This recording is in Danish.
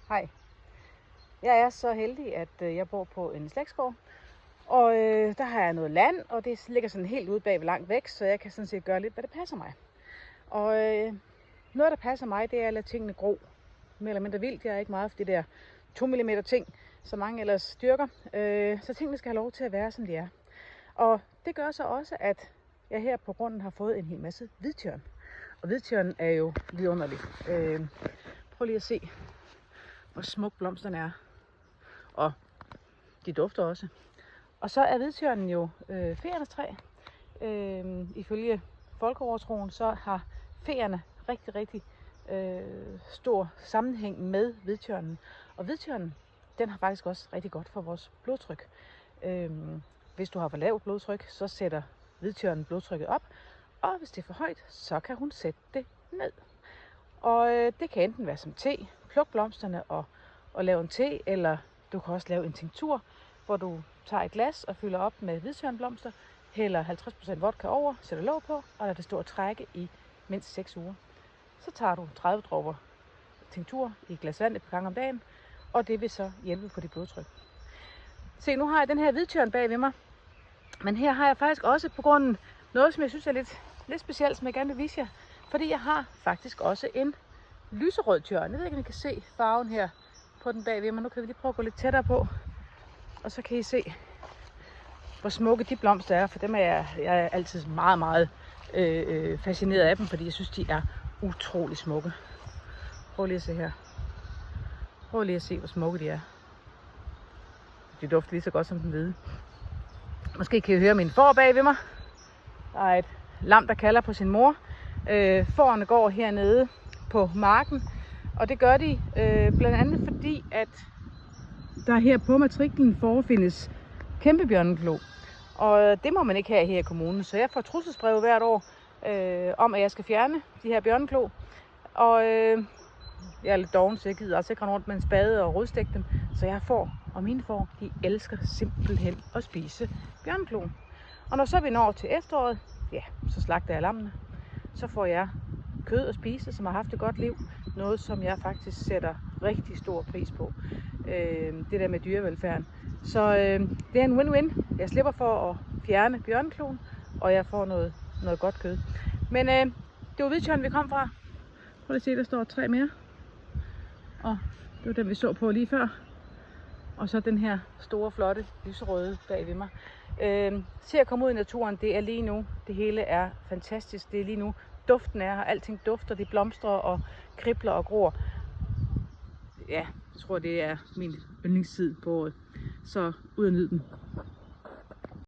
Hej. Jeg er så heldig, at jeg bor på en slægtsgård, og der har jeg noget land, og det ligger sådan helt ude bag langt væk, så jeg kan sådan set gøre lidt, hvad det passer mig. Og noget, der passer mig, det er at lade tingene gro. Mere eller mindre vildt. Jeg er ikke meget for det der 2 mm ting, som mange ellers dyrker. Så tingene skal have lov til at være, som de er. Og det gør så også, at jeg her på grunden har fået en hel masse hvidtjørn. Og hvidtjørnen er jo vidunderlig. Prøv lige at se, hvor smuk blomsterne er. Og de dufter også. Og så er hvidtjørnen jo feernes træ. Ifølge folkeovertroen, så har feerne rigtig stor sammenhæng med hvidtjørnen. Og hvidtjørnen, den har faktisk også rigtig godt for vores blodtryk. Hvis du har for lavt blodtryk, så sætter hvidtjørnen blodtrykket op. Og hvis det er for højt, så kan hun sætte det ned. Og det kan enten være som te, pluk blomsterne og lave en te, eller du kan også lave en tinktur, hvor du tager et glas og fylder op med hvidtjørnblomster, hælder 50% vodka over, sætter låg på, og lader det stå og trække i mindst 6 uger. Så tager du 30 dråber tinktur i et glas vand et par gange om dagen, og det vil så hjælpe på dit blodtryk. Se, nu har jeg den her hvidtjørn bag ved mig, men her har jeg faktisk også på grunden noget, som jeg synes er lidt specielt, som jeg gerne vil vise jer. Fordi jeg har faktisk også en lyserød tjørn. Jeg ved ikke, om I kan se farven her på den bagved, men nu kan vi lige prøve at gå lidt tættere på. Og så kan I se, hvor smukke de blomster er, for dem er jeg er altid meget fascineret af dem, fordi jeg synes, de er utrolig smukke. Prøv lige at se her. Prøv lige at se, hvor smukke de er. De dufter lige så godt som den hvide. Måske kan I høre min får bag ved mig. Der er et lam, der kalder på sin mor. Fårene går hernede på marken, og det gør de blandt andet fordi, at der her på matriklen forefindes kæmpebjørneklo. Og det må man ikke have her i kommunen, så jeg får trusselsbreve hvert år om, at jeg skal fjerne de her bjørneklo. Og jeg er lidt doven, så jeg gider altså ikke rende rundt med en spade og rodstikke dem. Så jeg får, og mine får, de elsker simpelthen at spise bjørnekloen. Og når så vi når til efteråret, ja, så slagter jeg lammene. Så får jeg kød at spise, som har haft et godt liv. Noget, som jeg faktisk sætter rigtig stor pris på. Det der med dyrevelfærden. Så det er en win-win. Jeg slipper for at fjerne bjørnekloen, og jeg får noget godt kød. Men det var hvidtjørnen, vi kom fra. Prøv at se, der står 3 mere. Og det var den, vi så på lige før. Og så den her store, flotte, lyserøde bag ved mig. Se at komme ud i naturen, det er lige nu. Det hele er fantastisk. Det er lige nu. Duften er her. Alting dufter. Det blomstrer og kribler og gror. Ja, jeg tror, det er min yndlingstid på året. Så ud og nyd den.